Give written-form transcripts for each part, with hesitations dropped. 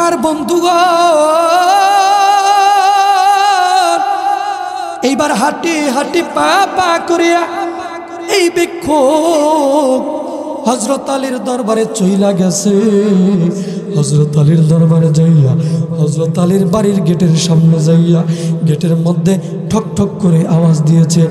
আমার বন্ধুগণ এইবার হাঁটি হাঁটি পা পা করিয়া এই ভিক্ষুক হযরত আলীর দরবারে চইলা গেছে। হযরত আলীর দরবারে যাইয়া হযরত আলীর বাড়ির গেটের সামনে যাইয়া গেটের মধ্যে ঠক ঠক করে আওয়াজ দিয়েছে,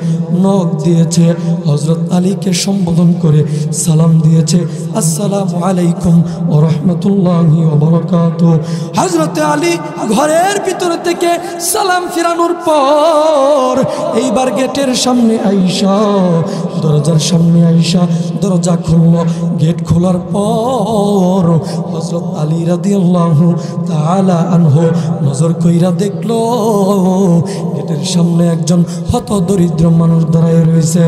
নক দিয়েছে। হযরত আলীকে সম্বোধন করে সালাম দিয়েছে, আসসালামু আলাইকুম ওয়া রাহমাতুল্লাহি ওয়া বারাকাতুহু। হযরত আলী ঘরের ভিতর থেকে সালাম ফিরানোর পর এইবার গেটের সামনে আইসা দরজার সামনে আইসা দরজা খুলল। গেট খোলার পর হযরত আলী রাদিয়াল্লাহু তাআলা আনহু নজর কইরা দেখলো গেটের সামনে একজন হত দরিদ্র মানুষ দাঁড়ায় রয়েছে।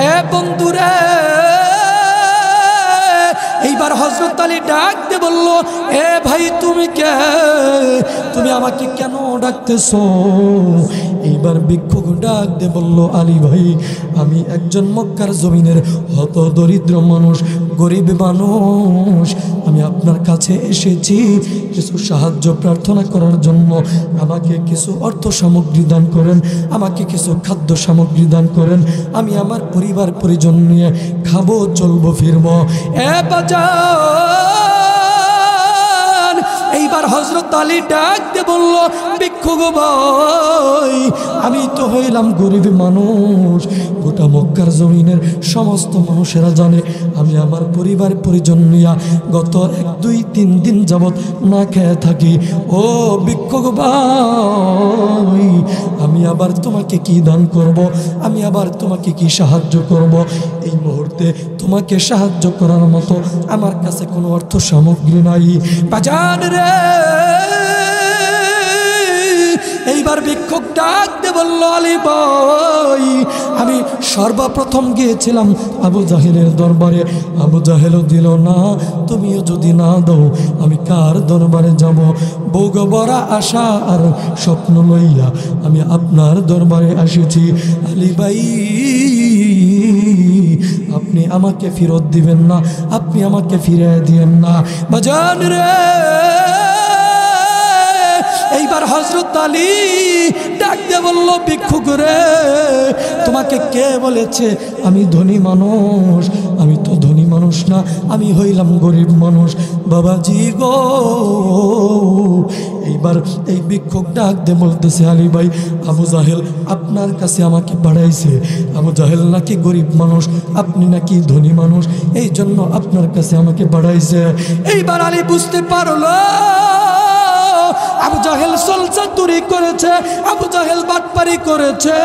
এ বন্ধুরে, এইবার হযরত আলী ডাক দিয়ে বলল, এ ভাই তুমি কে? তুমি আমাকে কেন ডাকতেছো? এইবার ভিক্ষুক ডাক দিয়ে বলল, আলী ভাই, আমি একজন মক্কার জমিনের হত দরিদ্র মানুষ, গরিব মানুষ। আমি আপনার কাছে এসেছি কিছু সাহায্য প্রার্থনা করার জন্য। আমাকে কিছু অর্থ সামগ্রী দান করেন, আমাকে কিছু খাদ্য সামগ্রী দান করেন। আমি আমার পরিবার পরিজন নিয়ে খাবো, চলবো, ফিরবো। এ বাজান, এইবার হযরত আলী ডাক দিয়ে বলল, ভিক্ষুক ভাই, আমি তো হইলাম গরিব মানুষ। গোটা মক্কার জমিনের সমস্ত মানুষেরা জানে আমি আমার পরিবার পরিজন নিয়া গত 1-2-3 দিন যাবৎ না খেয়ে থাকি। ও ভিক্ষুক ভাই, আমি আবার তোমাকে কি দান করব? আমি আবার তোমাকে কি সাহায্য করব? এই মুহূর্তে তোমাকে সাহায্য করার মতো আমার কাছে কোনো অর্থ সামগ্রী নাই। বাজান রে, এইবার ভিক্ষুক ডাক দিয়ে বলল, আলী ভাই, আমি সর্বপ্রথম গিয়েছিলাম আবু জাহেলের দরবারে। আবু জাহেলও দিল না, তুমিও যদি না দাও আমি কার দরবারে যাব? বুক ভরা আশা আর স্বপ্ন লইয়া আমি আপনার দরবারে আসিছি। আলী ভাই, আপনি আমাকে ফেরত দিবেন না, আপনি আমাকে ফিরে দিবেন না। বাজান রে, এইবার হযরত আলী ডাক দিয়ে বলল, ভিক্ষুক রে, তোমাকে কে বলেছে আমি ধনী মানুষ? আমি তো ধনী মানুষ না, আমি হইলাম গরিব মানুষ। বাবাজি গো, এইবার এই ভিক্ষুক ডাক দিয়ে বলতেছে, আলী ভাই, আবু জাহেল আপনার কাছে আমাকে বাড়াইছে। আবু জাহেল নাকি গরিব মানুষ, আপনি নাকি ধনী মানুষ, এই জন্য আপনার কাছে আমাকে বাড়াইছে। এইবার আলী বুঝতে পারলো আবু জাহেল সলসাতুরি করেছে, আবু জাহেল বাটপারি করেছে।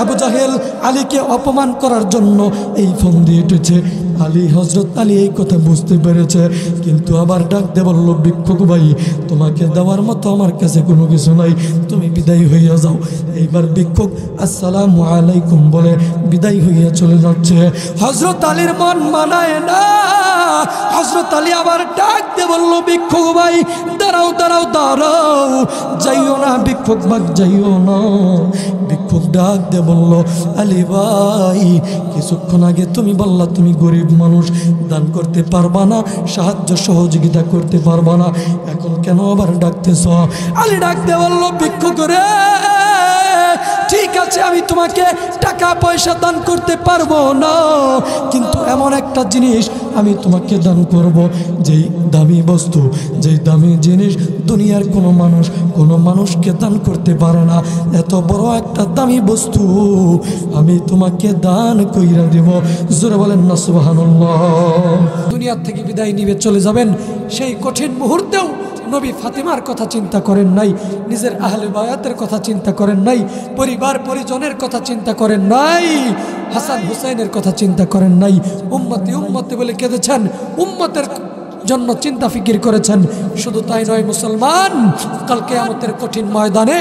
আবু জাহেল আলীকে অপমান করার জন্য এই ফোন দিয়ে উঠেছে। আলী, হযরত আলী এই কথা বুঝতে পেরেছে, কিন্তু আবার ডাক দিয়ে বলল, ভিক্ষুক ভাই, তোমাকে দেওয়ার মতো আমার কাছে কোনো কিছু নাই, তুমি বিদায় হইয়া যাও। এইবার ভিক্ষুক আসসালামু আলাইকুম বলে বিদায় হইয়া চলে যাচ্ছে। হযরত আলীর মন মানায় না। হযরত আলী আবার ডাক দিয়ে বলল, ভিক্ষুক ভাই, দাঁড়াও দাঁড়াও দাঁড়াও, যাইও না ভিক্ষুক ভাই, যাইও না। ভিক্ষুক ডাক দিয়ে বলল, আলী ভাই, কিছুক্ষণ আগে তুমি বললা তুমি গরিব মানুষ, দান করতে পারবা না, সাহায্য সহযোগিতা করতে পারবা না, এখন কেন আবার ডাকতেছ? আলী ডাক দিয়ে বলল, ভিক্ষুক রে, ঠিক আছে, আমি তোমাকে টাকা পয়সা দান করতে পারবো না, কিন্তু এমন একটা জিনিস আমি তোমাকে দান করব, যেই দামি বস্তু, যেই দামি জিনিস দুনিয়ার কোনো মানুষকে দান করতে পারে না। এত বড় একটা দামি বস্তু আমি তোমাকে দান কইরা দেব। জোরে বলেন না সুবহানাল্লাহ। দুনিয়া থেকে বিদায় নিয়ে চলে যাবেন, সেই কঠিন মুহূর্তেও নবী ফাতিমার কথা চিন্তা করেন নাই, নিজের আহলে বায়াতের কথা চিন্তা করেন নাই, পরিবার পরিজনের কথা চিন্তা করেন নাই, হাসান হুসাইনের কথা চিন্তা করেন নাই। উম্মতি উম্মতি বলে কেঁদেছেন, উম্মতের জন্য চিন্তা ফিকির করেছেন। শুধু তাই নয়, মুসলমান, কাল কিয়ামতের কঠিন ময়দানে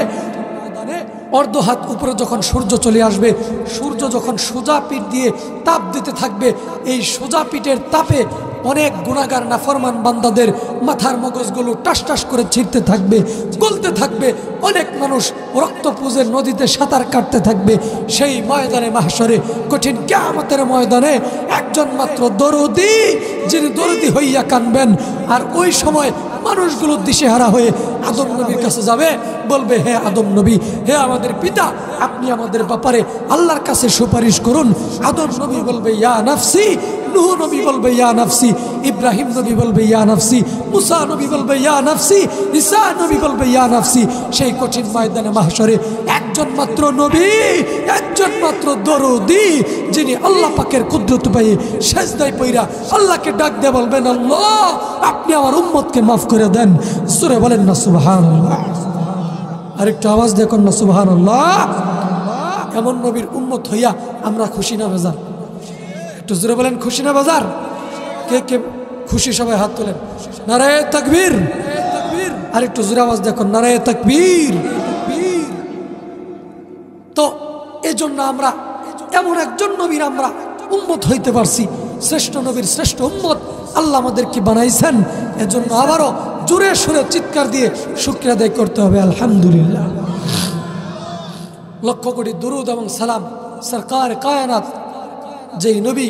অর্ধ হাত উপরে যখন সূর্য চলে আসবে, সূর্য যখন সোজা পিঠ দিয়ে তাপ দিতে থাকবে, এই সোজা পিঠের তাপে অনেক গুনাহগার নাফরমান বান্দাদের মাথার মগজগুলো টাস টাস করে ছিঁড়তে থাকবে, গলতে থাকবে। অনেক মানুষ রক্তপুঞ্জের নদীতে সাঁতার কাটতে থাকবে। সেই ময়দানে মাহশরে, কঠিন কিয়ামতের ময়দানে একজন মাত্র দরদি, যিনি দরদি হইয়া কানবেন। আর ওই সময় মানুষগুলো দিশেহারা হয়ে আদম নবীর কাছে যাবে, বলবে হে আদম নবী, হে আমাদের পিতা, আপনি আমাদের ব্যাপারে আল্লাহর কাছে সুপারিশ করুন। আদম নবী বলবে ইয়া নাফসি, নূহ নবী বলবে ইয়া নাফসি, ইব্রাহিম নবী বলবে ইয়া নাফসি, মুসা নবী বলবে ইয়া নাফসি, ঈসা নবী বলবে ইয়া নাফসি। সেই কঠিন ময়দানে মাহশরে একজন মাত্র নবী, একজন মাত্র দরদি, যিনি আল্লাহ পাকের কুদরত পেয়ে সেজদায় পইরা আল্লাহকে ডাক দিয়ে বলবেন, আল্লাহ আপনি আমার উম্মতকে মাফ করে দেন। সূরা বলেন না সুবহানাল্লাহ। আরেকটু আওয়াজ দেখুন না সুবহানাল্লাহ। এমন নবীর উম্মত হইয়া আমরা খুশি না বেজার? একটু জোরে বলেন খুশি না বেজার? কে কে খুশি? সবাই হাত তোলেন। নারায়ে তাকবীর। আর একটু জোরে আওয়াজ দেখুন, নারায়ে তাকবীর। তো এজন্য আমরা এমন একজন নবীর আমরা উম্মত হইতে পারছি, শ্রেষ্ঠ নবীর শ্রেষ্ঠ উম্মত আল্লাহ আমাদেরকে বানাইছেন। এজন্য আবারও জোরে সুরে চিৎকার দিয়ে শুকরিয়া আদায় করতে হবে আলহামদুলিল্লাহ। লক্ষ কোটি দুরুদ এবং সালাম সরকার কায়নাত যেই নবী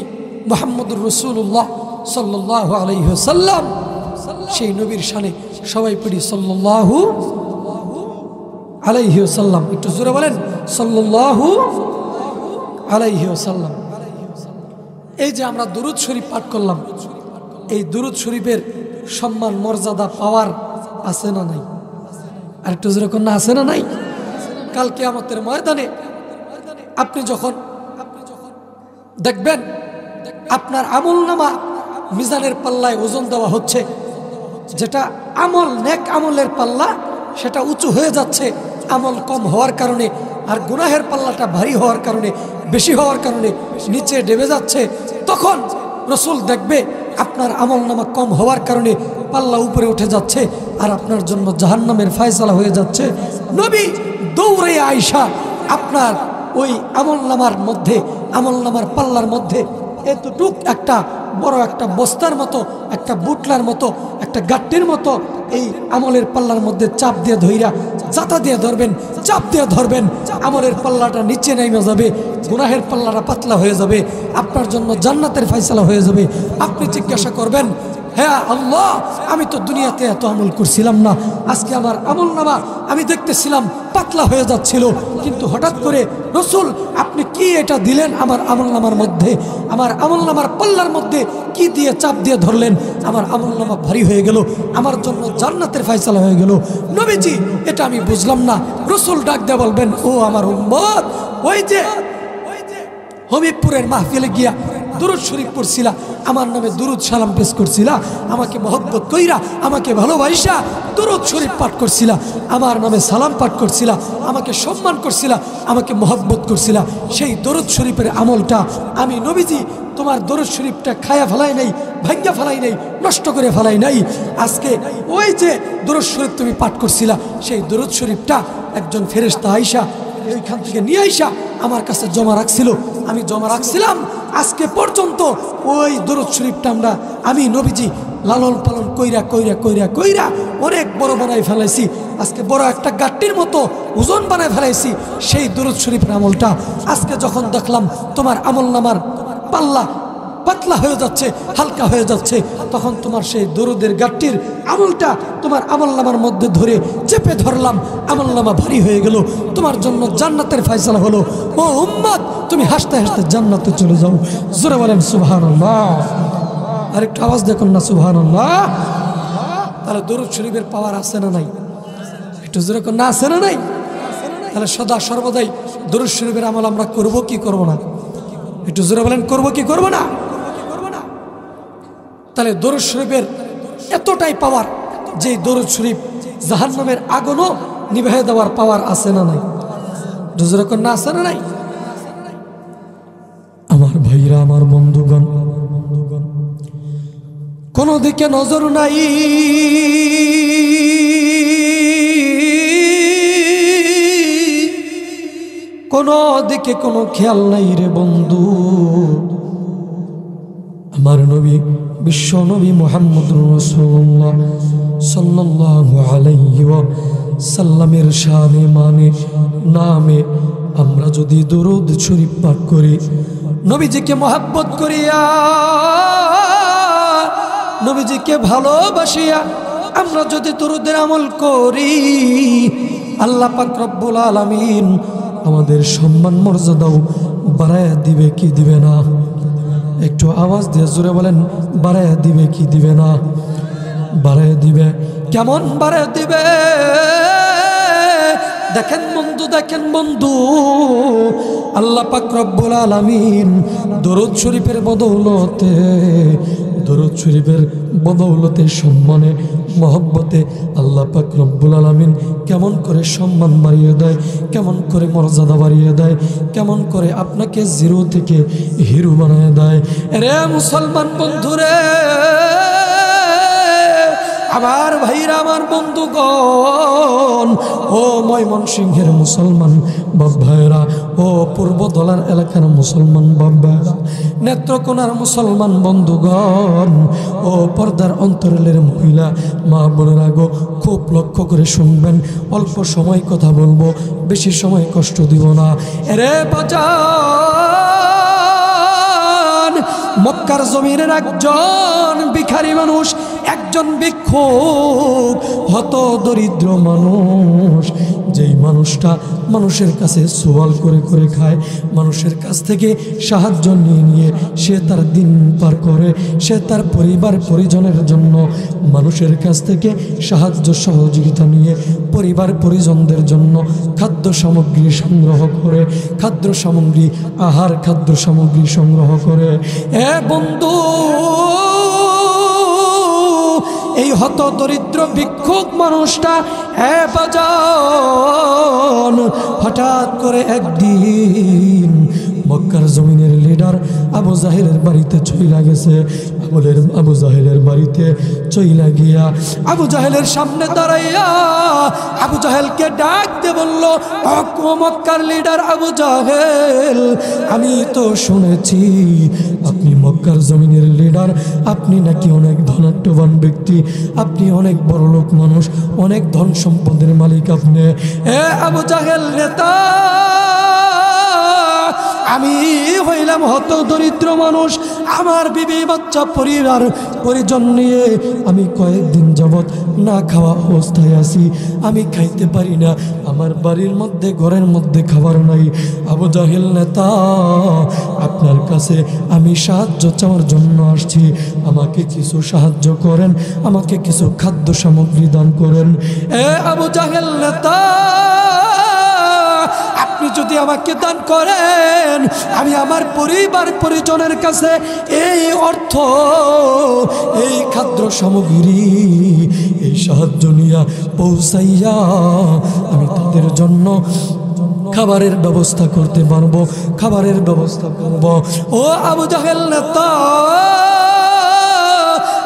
মুহাম্মদুর রাসূলুল্লাহ সাল্লাল্লাহু আলাইহি ওয়াসাল্লাম, সেই নবীর শানে সবাই পড়ি সাল্লাল্লাহু আলাইহি ওয়াসাল্লাম। একটু জোরে বলেন সাল্লাল্লাহু আলাইহি ওয়াসাল্লাম। এই যে আমরা দুরুদ শরীফ পাঠ করলাম, এই দুরুদ শরীফের সম্মান মর্যাদা পাওয়ার আছে না নাই? আর একটু জোরে কোন আছে না নাই? কাল কিয়ামতের ময়দানে আপনি যখন দেখবেন আপনার আমলনামা মিজানের পাল্লায় ওজন দেওয়া হচ্ছে, যেটা আমল নেক আমলের পাল্লা সেটা উঁচু হয়ে যাচ্ছে আমল কম হওয়ার কারণে, আর গুনাহের পাল্লাটা ভারী হওয়ার কারণে, বেশি হওয়ার কারণে নিচে ডেবে যাচ্ছে। তখন রসুল দেখবে আপনার আমলনামা কম হওয়ার কারণে পাল্লা উপরে উঠে যাচ্ছে আর আপনার জন্য জাহান্নামের ফয়সালা হয়ে যাচ্ছে। নবী দৌড়ে আয়েশা আপনার ওই আমলনামার মধ্যে, আমলনামার পাল্লার মধ্যে এতটুক একটা বড় একটা বস্তার মতো, একটা বুটলার মতো, একটা গাট্টির মতো এই আমলের পাল্লার মধ্যে চাপ দিয়ে ধইরা জাতা দিয়ে ধরবেন, চাপ দিয়ে ধরবেন, আমলের পাল্লাটা নিচে নেমে যাবে, গুনাহের পাল্লাটা পাতলা হয়ে যাবে, আপনার জন্য জান্নাতের ফয়সালা হয়ে যাবে। আপনি জিজ্ঞাসা করবেন, হ্যাঁ আল্লাহ, আমি তো দুনিয়াতে এত আমল করছিলাম না, আজকে আমার আমলনামা আমি দেখতেছিলাম পাতলা হয়ে যাচ্ছিল, কিন্তু হঠাৎ করে রসুল আপনি কি এটা দিলেন আমার আমলনামার মধ্যে, আমার আমলনামার পাল্লার মধ্যে কি দিয়ে চাপ দিয়ে ধরলেন, আমার আমলনামা ভারী হয়ে গেল, আমার জন্য জান্নাতের ফয়সালা হয়ে গেল। নবীজি এটা আমি বুঝলাম না। রসুল ডাক দিয়ে বলবেন, ও আমার উম্মত, ওই যে হবিবপুরের মাহফিলে গিয়া দুরুদ শরীফ পড়ছিলা, আমার নামে দুরুদ সালাম পেশ করছিলা, আমাকে মহব্বত কইরা, আমাকে ভালোবাসা দুরুদ শরীফ পাঠ করছিলা, আমার নামে সালাম পাঠ করছিলা, আমাকে সম্মান করছিলা, আমাকে মহব্বত করছিলা, সেই দরুদ শরীফের আমলটা আমি নবীজি তোমার দরুদ শরীফটা খায়া ফেলাই নাই, ভাঙ্গা ফেলাই নাই, নষ্ট করে ফেলাই নাই। আজকে ওই যে দরুদ শরীফ তুমি পাঠ করছিলা, সেই দরুদ শরীফটা একজন ফেরেশতা আইসা ওইখান থেকে নিয়ে আইসা আমার কাছে জমা রাখছিল, আমি জমা রাখছিলাম। আজকে পর্যন্ত ওই দরুদ শরীফটা আমি নবীজি লালন পালন কইরা কইরা কইরা কইরা অনেক বড় বানাই ফেলাইছি, আজকে বড় একটা গাট্টির মতো ওজন বানায় ফেলাইছি। সেই দরুদ শরীফের আমলটা আজকে যখন দেখলাম তোমার আমলনামার পাল্লা পাতলা হয়ে যাচ্ছে, হালকা হয়ে যাচ্ছে, তখন তোমার সেই দরুদের গাট্টির আমলটা তোমার আমলনামার মধ্যে ধরে চেপে ধরলাম, আমলনামা ভারী হয়ে গেল, তোমার জন্য জান্নাতের ফয়সালা হলো। ও উম্মত, তুমি হাসতে হাসতে জান্নাতে চলে যাও। জোরে বলেন সুবহানাল্লাহ। আর একটু আওয়াজ দেখুন না সুবহানাল্লাহ। তাহলে দরুদ শরীফের পাওয়ার আছে না নাই? একটু জোরে কোন না আছে না নাই? তাহলে সদা সর্বদাই দরুদ শরীফের আমল আমরা করব কি করব না? একটু জোরে বলেন, করব কি করব না? তাহলে দরুদ শরীফের এতটাই পাওয়ার যে দরুদ শরীফ জাহান্নামের আগুনও নিভাইয়া দেওয়ার পাওয়ার আছে না নাই? জোরে কোন না আছে না নাই? আমার ভাইরা, আমার বন্ধুগণ, কোন দিকে নজর নাই, কোন দিকে কোনো খেয়াল নাই রে বন্ধু। আমার নবী, বিশ্ব নবী মুহাম্মদুর রাসূলুল্লাহ সাল্লাল্লাহু আলাইহি ওয়াসাল্লামের শানে মানে নামে আমরা যদি দরুদ শরীফ পাঠ করি, নবীজিকে মহব্বত করিয়া, নবীজিকে ভালোবাসিয়া আমরা যদি দরুদের আমল করি, আল্লাহ পাক রব্বুল আলামিন আমাদের সম্মান মর্যাদাও বাড়ায়া দিবে কি দিবে না? একটু আওয়াজ দিয়ে জোরে বলেন, বাড়ায়া দিবে কি দিবে না? বাড়ায়া দিবে। কেমন বাড়ায়া দিবে? দেখেন বন্ধু, দেখেন বন্ধু, আল্লাহ পাক রব্বুল আলামিন দরুদ শরীফের বদৌলতে, দরুদ শরীফের বদৌলতে, সম্মানে মহব্বতে আল্লাহ পাক রব্বুল আলামিন কেমন করে সম্মান বাড়িয়ে দেয়, কেমন করে মর্যাদা বাড়িয়ে দেয়, কেমন করে আপনাকে জিরো থেকে হিরো বানিয়ে দেয়। রে মুসলমান বন্ধুরে, আমার ভাইরা, আমার বন্ধুগণ, ও ময়মনসিংহের মুসলমান বাপ ভাইরা, ও পূর্বদলার এলাকার মুসলমান বাপ ভাইরা, নেত্রকোনার মুসলমান বন্ধুগণ, ও পর্দার অন্তরালের মহিলা মা বোনেরা গো, খুব লক্ষ্য করে শুনবেন। অল্প সময় কথা বলবো, বেশি সময় কষ্ট দিব না। এরে বাজান, মক্কার জমিনের একজন ভিখারি মানুষ, একজন ভিক্ষুক, হত দরিদ্র মানুষ, যেই মানুষটা মানুষের কাছে সওয়াল করে করে খায়, মানুষের কাছ থেকে সাহায্য নিয়ে নিয়ে সে তার দিন পার করে, সে তার পরিবার পরিজনের জন্য মানুষের কাছ থেকে সাহায্য সহযোগিতা নিয়ে পরিবার পরিজনদের জন্য খাদ্য সামগ্রী সংগ্রহ করে, খাদ্য সামগ্রী, আহার খাদ্য সামগ্রী সংগ্রহ করে। এ বন্ধু, এই হত দরিদ্র ভিক্ষুক মানুষটা বাজান হঠাৎ করে একদিন মক্কার জমিনের লিডার আবু জাহেলের বাড়িতে চইলা গেছে। আবু জাহেলের বাড়িতে চইলা গিয়া আবু জাহেলের সামনে দাঁড়াইয়া আবু জাহেলকে ডাক দিয়ে বলল, ও মক্কার লিডার আবু জাহেল, আমি তো শুনেছি আপনি মক্কার জমিনের লিডার, আপনি নাকি অনেক ধনাঢ্যবান ব্যক্তি, আপনি অনেক বড় লোক মানুষ, অনেক ধন সম্পদের মালিক আপনি। এ আবু জাহেল নেতা, আমি হইলাম হত দরিদ্র মানুষ, আমার বিবি বাচ্চা পরিবার পরিজন নিয়ে আমি কয়েকদিন যাবৎ না খাওয়া অবস্থায় আছি, আমি খাইতে পারি না, আমার বাড়ির মধ্যে ঘরের মধ্যে খাবার নাই। আবু জাহেল নেতা, আপনার কাছে আমি সাহায্য চাওয়ার জন্য আসছি, আমাকে কিছু সাহায্য করেন, আমাকে কিছু খাদ্য সামগ্রী দান করেন। এ আবু জাহেল নেতা, আপনি যদি আমাকে দান করেন, আমি আমার পরিবার পরিজনের কাছে এই অর্থ, এই খাদ্য সামগ্রী, এই সাহায্য নিয়ে পৌঁছাইয়া আমি তাদের জন্য খাবারের ব্যবস্থা করতে পারবো, খাবারের ব্যবস্থা করব। ও আবু জাহেল নেতা,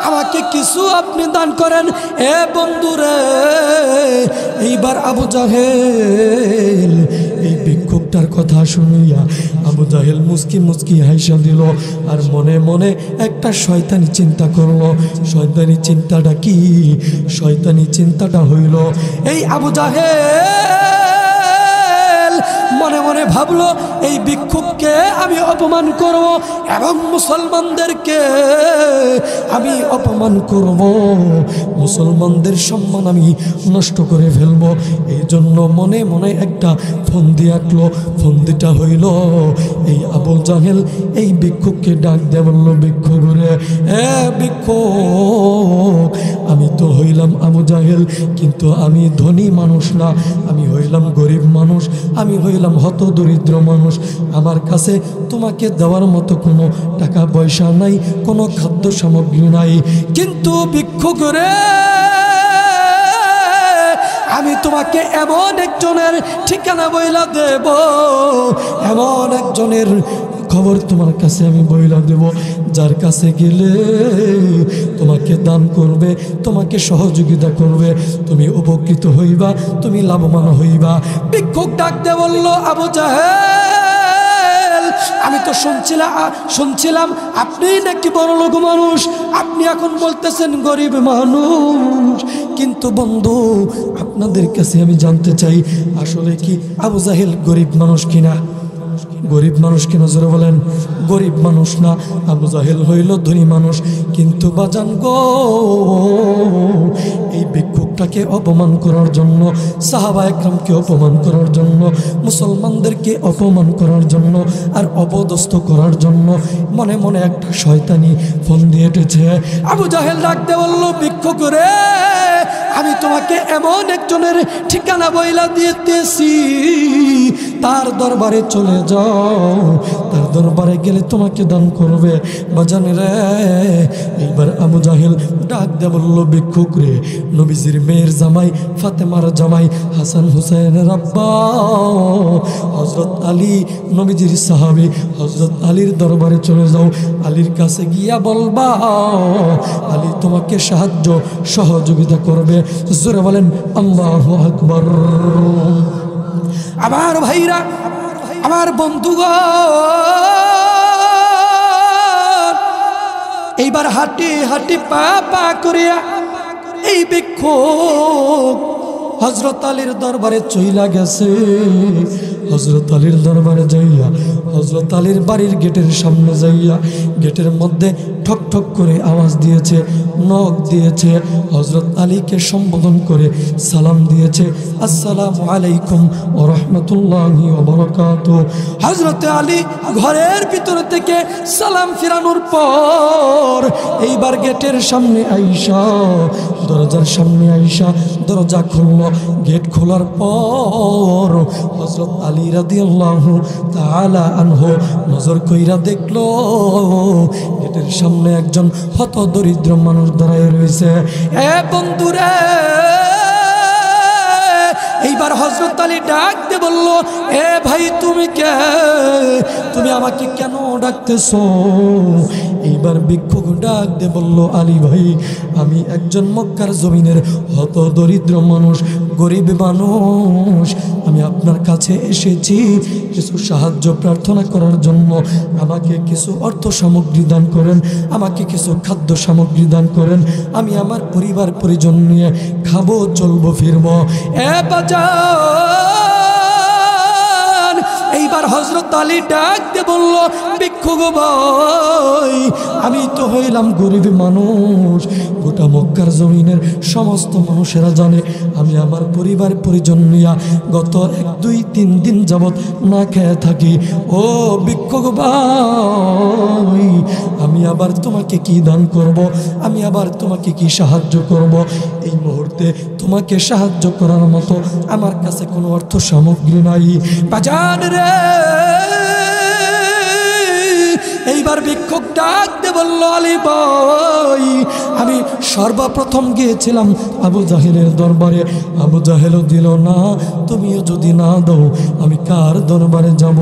আমাকে কিছু আপনি দান করেন। এ বন্ধুরে, এইবার আবু জাহেল এই ভিক্ষুকটার কথা শুনিয়া আবু জাহেল মুস্কি মুস্কি হাইসা দিল, আর মনে মনে একটা শয়তানি চিন্তা করলো। শয়তানি চিন্তাটা কি? শয়তানি চিন্তাটা হইল, এই আবু জাহেল মনে মনে ভাবলো, এই ভিক্ষুককে আমি অপমান করব এবং মুসলমানদেরকে আমি অপমান করব, মুসলমানদের সম্মান আমি নষ্ট করে ফেলব। এই জন্য মনে মনে একটা ফন্দি আঁকলো। ফন্দিটা হইল, এই আবু জাহেল এই ভিক্ষুককে ডাক দিয়ে বলল, ভিক্ষুক রে, ভিক্ষুক, আমি তো হইলাম আবু জাহেল, কিন্তু আমি ধনী মানুষ না, আমি হইলাম গরিব মানুষ, আমি হইলাম হত দরিদ্র মানুষ, আমার কাছে তোমাকে দেওয়ার মতো কোনো টাকা পয়সা নাই, কোনো খাদ্য সামগ্রী নাই, কিন্তু ভিক্ষুক রে, আমি তোমাকে এমন একজনের ঠিকানা বইলা দেব, এমন একজনের খবর তোমার কাছে আমি বইলা দেব, যার কাছে গেলে তোমাকে দান করবে, তোমাকে সহযোগিতা করবে, তুমি উপকৃত হইবা, তুমি লাভবান হইবা। ভিক্ষুক ডাক দিয়ে বলল, আবু জাহেল, আমি তো শুনছিলাম আপনি নাকি বড় লোক মানুষ, আপনি এখন বলতেছেন গরিব মানুষ, কিন্তু বন্ধু আপনাদের কাছে আমি জানতে চাই, আসলে কি আবু জাহেল গরিব মানুষ কিনা? গরিব মানুষ কেন জোরে বলেন? গরিব মানুষ না, আবু জাহেল হইল ধনী মানুষ। কিন্তু বাজান গো, এই ভিক্ষুকটাকে অপমান করার জন্য, সাহাবা একরামকে অপমান করার জন্য, মুসলমানদেরকে অপমান করার জন্য আর অপদস্থ করার জন্য মনে মনে একটা শয়তানি ফোন দিয়ে উঠেছে। আবু জাহেল ডাকতে বলল, ভিক্ষুক রে, আমি তোমাকে এমন একজনের ঠিকানা বইলা দিতেছি, তার দরবারে চলে যাও, তার দরবারে গেলে তোমাকে দান করবে। বাজান রে, এইবার আবু জাহেল ডাক দিয়ে বলল, ভিক্ষুক রে, নবীজির মেয়ের জামাই, ফাতেমার জামাই, হাসান হুসাইনের আব্বা হযরত আলী, নবীজির সাহাবী হযরত আলীর দরবারে চলে যাও। আলীর কাছে গিয়া বলবা, আলী তোমাকে সাহায্য সহযোগিতা করবে। জোরে বলেন আল্লাহু আকবার। আমার ভাইরা, আমার বন্ধুগণ, এইবার হাঁটি হাঁটি পা পা করিয়া এই ভিক্ষুক হযরত আলীর দরবারে চইলা গেছে। হযরত আলীর দরবারে যাইয়া, হযরত আলীর বাড়ির গেটের সামনে যাইয়া, গেটের মধ্যে ঠক ঠক করে আওয়াজ দিয়েছে, নক দিয়েছে, হযরত আলীকে সম্বোধন করে সালাম দিয়েছে, আসসালামু আলাইকুম ওয়া রাহমাতুল্লাহি ওয়া বারাকাতুহু। হযরত আলী ঘরের ভিতর থেকে সালাম ফিরানোর পর এইবার গেটের সামনে আইসা, দরজার সামনে আইসা দরজা খুলল। গেট খোলার পর হযরত আলী রাদিয়াল্লাহু তাআলা আনহু নজর কইরা দেখলো গেটের সামনে একজন হত দরিদ্র মানুষ দাঁড়ায় রয়েছে। এ বন্ধুরে, এইবার হযরত আলী ডাক দিয়ে বলল, এ ভাই তুমি কে? তুমি আমাকে কেন ডাকতেছো? এইবার ভিক্ষুক ডাক দিয়ে বলল, আলী ভাই, আমি একজন মক্কার জমিনের হত দরিদ্র মানুষ, গরিব মানুষ। আমি আপনার কাছে এসেছি কিছু সাহায্য প্রার্থনা করার জন্য। আমাকে কিছু অর্থ সামগ্রী দান করেন, আমাকে কিছু খাদ্য সামগ্রী দান করেন। আমি আমার পরিবার পরিজন নিয়ে খাবো, চলবো, ফিরবো। এ বাজান, এইবার হযরত আলী ডাক দিয়ে বলল, ভিক্ষুক ভাই, আমি তো হইলাম গরিব মানুষ। গোটা মক্কার জমিনের সমস্ত মানুষেরা জানে আমি আমার পরিবার পরিজন নিয়া গত 1, 2, 3 দিন যাবৎ না খেয়ে থাকি। ও ভিক্ষুক ভাই, আমি আবার তোমাকে কি দান করব? আমি আবার তোমাকে কি সাহায্য করব? এই মুহূর্তে তোমাকে সাহায্য করার মতো আমার কাছে কোনো অর্থ সামগ্রী নাই। বাজান রে, এইবার ভিক্ষুক ডাক দিয়ে বলল, আলী ভাই, আমি সর্বপ্রথম গিয়েছিলাম আবু জাহেলের দরবারে, আবু জাহেলও দিল না। তুমিও যদি না দাও, আমি কার দরবারে যাব?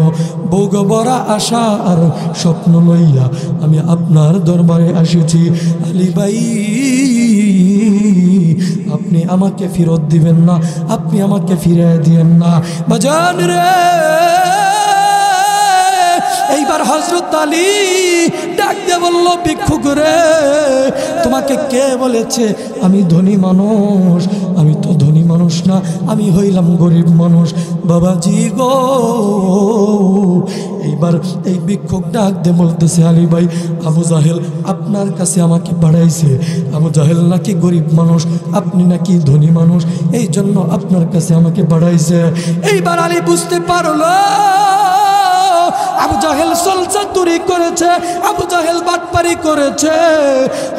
বুক ভরা আশা আর স্বপ্ন লইয়া আমি আপনার দরবারে আসিছি। আলী ভাই, আপনি আমাকে ফেরত দিবেন না, আপনি আমাকে ফিরে দিবেন না। বাজান রে, এইবার হযরত আলী ডাক দিয়ে বলল, ভিক্ষুক রে, তোমাকে কে বলেছে আমি ধনী মানুষ? আমি তো ধনী মানুষ না, আমি হইলাম গরিব মানুষ। বাবাজি গো, এইবার এই ভিক্ষুক ডাক দিয়ে বলতেছে, আলী ভাই, আবু জাহেল আপনার কাছে আমাকে পাঠাইছে। আবু জাহেল নাকি গরিব মানুষ, আপনি নাকি ধনী মানুষ, এই জন্য আপনার কাছে আমাকে পাঠাইছে। এইবার আলী বুঝতে পারলো আবু জাহেল সলসাতুরি করেছে, আবু জাহেল বাটপারি করেছে,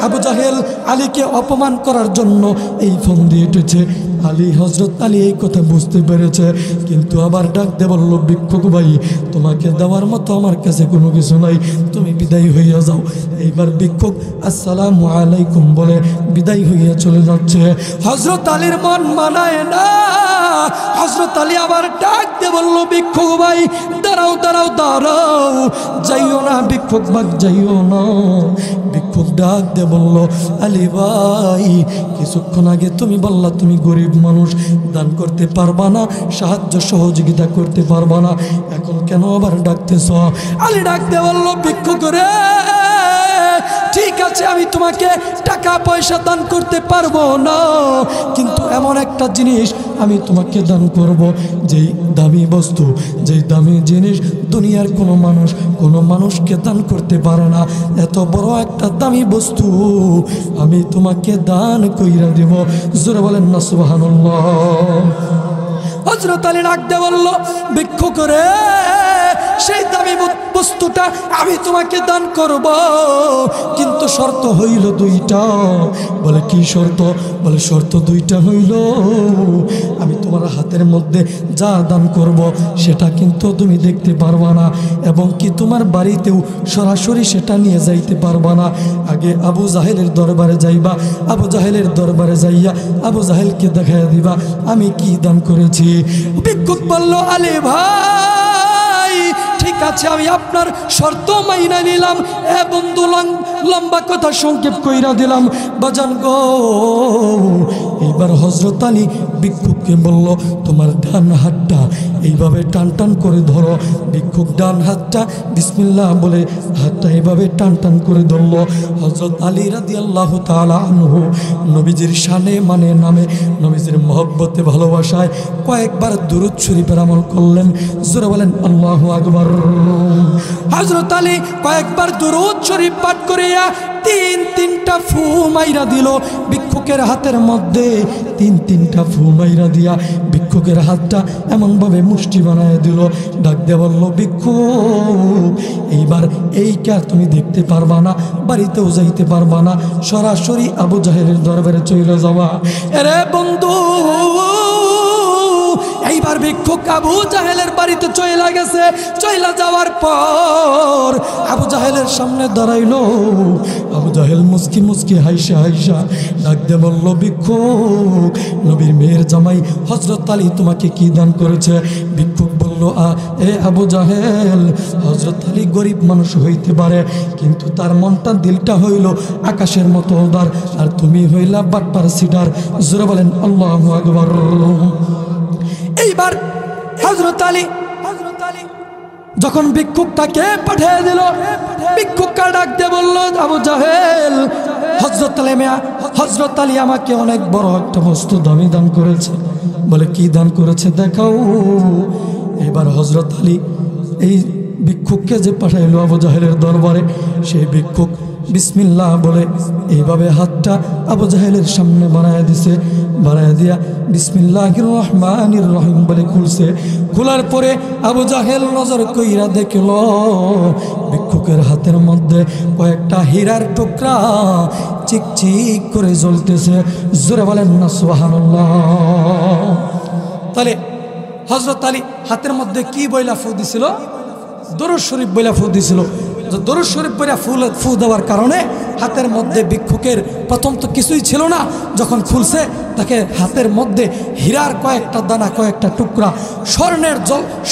আবু জাহেল আলীকে অপমান করার জন্য এই ফোন দিয়ে উঠেছে। আলী, হযরত আলী এই কথা বুঝতে পেরেছে, কিন্তু আবার ডাক দিয়ে বলল, ভিক্ষুক ভাই, তোমাকে দেওয়ার মতো আমার কাছে কোনো কিছু নাই, তুমি বিদায় হইয়া যাও। এইবার ভিক্ষুক আসসালামু আলাইকুম বলে বিদায় হইয়া চলে যাচ্ছে। হযরত আলীর মন মানায় না। হযরত আলী আবার ডাক দিয়ে বলল, ভিক্ষুক ভাই, দাঁড়াও দাঁড়াও দাঁড়াও, যাইও না ভিক্ষুক ভাই, যাইও না। ভিক্ষুক ডাক দিয়ে বলল, আলী ভাই, কিছুক্ষণ আগে তুমি বললা তুমি গরিব মানুষ, দান করতে পারবা না, সাহায্য সহযোগিতা করতে পারবা না, এখন কেন আবার ডাকতেছ? আলী ডাক দিয়ে বলল, ভিক্ষুক রে, ঠিক আছে আমি তোমাকে টাকা পয়সা দান করতে পারবো না, কিন্তু এমন একটা জিনিস আমি তোমাকে দান করব, যেই দামি বস্তু, যেই দামি জিনিস দুনিয়ার কোনো মানুষকে দান করতে পারে না, এত বড় একটা দামি বস্তু আমি তোমাকে দান কইরা দেব। জোরে বলেন না সুবহানাল্লাহ। হযরত আলী ডাক দিয়ে বলল, ভিক্ষুক রে, সেই দামি বস্তুটা আমি তোমাকে দান করব, কিন্তু শর্ত হইল দুইটা। বলে কি শর্ত? বলে শর্ত দুইটা হইল, আমি তোমার হাতের মধ্যে যা দান করব সেটা কিন্তু তুমি দেখতে পারবা না, এবং কি তোমার বাড়িতেও সরাসরি সেটা নিয়ে যাইতে পারবা না। আগে আবু জাহেলের দরবারে যাইবা, আবু জাহেলের দরবারে যাইয়া আবু জাহেলকে দেখাইয়া দিবা আমি কি দান করেছি। ভিক্ষুক বলল, আলী ভাই ঠিক আছে, আমি আপনার শর্ত মাইনা নিলাম। এ বন্ধু, লম্বা কথা সংক্ষেপ কইরা দিলাম বাজান গো। এইবার হযরত আলী ভিক্ষুককে বলল, তোমার ডান হাতটা এইভাবে টান টান করে ধরো। ভিক্ষুক ডান হাতটা বিসমিল্লাহ বলে হাতটা এইভাবে টান টান করে ধরলো। হযরত আলী রাদিয়াল্লাহু তাআলা আনহু নবীজির শানে মানে নামে, নবীজির মহব্বতে ভালোবাসায় কয়েকবার দুরূদ শরীফের আমল করলেন। জোরে বলেন আল্লাহু আকবার। হযরত আলী কয়েকবার দুরূদ শরীফ পাঠ করিয়া তিনটা ফু মাইরা দিল ভিক্ষুকের হাতের মধ্যে। তিনটা ফু মাইরা দিয়া ভিক্ষুকের হাতটা এমনভাবে মুষ্টি বানায় দিল। ডাক দিয়ে বলল, ভিক্ষুক এইবার এইটা তুমি দেখতে পারবা না, বাড়িতেও যাইতে পারবা না, সরাসরি আবু জাহেলের দরবারে চলে যাওয়া। আরে বন্ধু, এইবার ভিক্ষুক আবু জাহেলের বাড়িতে চলে গেছে। চলে যাওয়ার পর আবু জাহেলের সামনে দাঁড়াইলো। আবু জাহেল মুস্কি মুস্কি হাইসা হাইসা ডাক দিয়ে বলল, ভিক্ষুক নবীর মেয়ের জামাই হযরত আলী তোমাকে কি দান করেছে? ভিক্ষুক বলল, এ আবু জাহেল, হযরত আলী গরিব মানুষ হইতে পারে, কিন্তু তার মনটা দিলটা হইল আকাশের মতো উদার, আর তুমি হইলা বাটপার সিটার। জোরে বলেন আল্লাহু আকবার। এইবার হযরত আলী যখন ভিক্ষুকটাকে পাঠিয়ে দিল, ভিক্ষুককে ডাক দিয়ে বলল, আবু জাহেল, হযরত আলী আমাকে অনেক বড় একটা বস্তু দামি দান করেছে। বলে কি দান করেছে দেখাও। এবার হযরত আলী এই ভিক্ষুককে যে পাঠাইলো আবু জাহেলের দরবারে, সেই ভিক্ষুক বিসমিল্লাহ বলে এইভাবে হাতটা আবু জাহেলের সামনে বানায় দিছে। বানায় দিয়া বিসমিল্লাহির রহমানির রহিম বলে খুলছে। খোলার পরে আবু জাহেল নজর কইরা দেখল ভিক্ষুকের হাতের মধ্যে কয়েকটা হীরার টুকরা চিকচিক করে জ্বলতেছে। জোরে বলেন না সুবহানাল্লাহ। তাহলে হযরত আলী হাতের মধ্যে কি বইলা ফু দিছিল? দরুদ শরীফ বইলা ফু দিছিল। দরুদ শরীফ বইলা ফু দেওয়ার কারণে হাতের মধ্যে ভিক্ষুকের প্রথম তো কিছুই ছিল না, যখন তাকে হাতের মধ্যে হীরার কয়েকটা দানা, কয়েকটা টুকরা,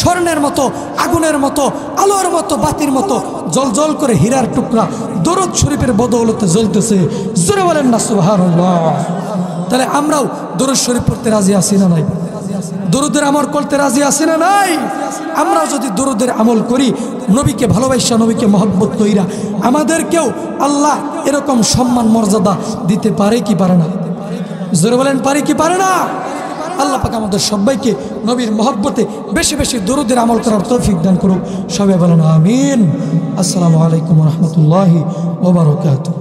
স্বর্ণের মতো, আগুনের মতো, আলোর মতো, বাতির মতো জল জল করে হীরার টুকরা দরুদ শরীফের বদৌলতে জ্বলতেছে। জোরে বলেন না সুবহানাল্লাহ। তাহলে আমরাও দরুদ শরীফ পড়তে রাজি আছি না নাই? দরুদের আমল করতে রাজি আছি না নাই? আমরাও যদি দরুদের আমল করি, নবীকে ভালোবাসা, নবীকে মহব্বত কইরা, আমাদেরকেও আল্লাহ এরকম সম্মান মর্যাদা দিতে পারে কি পারে না? জোরে বলেন পারে কি পারে না? আল্লাহ পাক আমাদের সবাইকে নবীর মহব্বতে বেশি বেশি দরুদের আমল করার তৌফিক দান করুক। সবাই বলেন আমিন। আসসালামু আলাইকুম ওয়া রাহমাতুল্লাহি ওয়া বারাকাতুহু।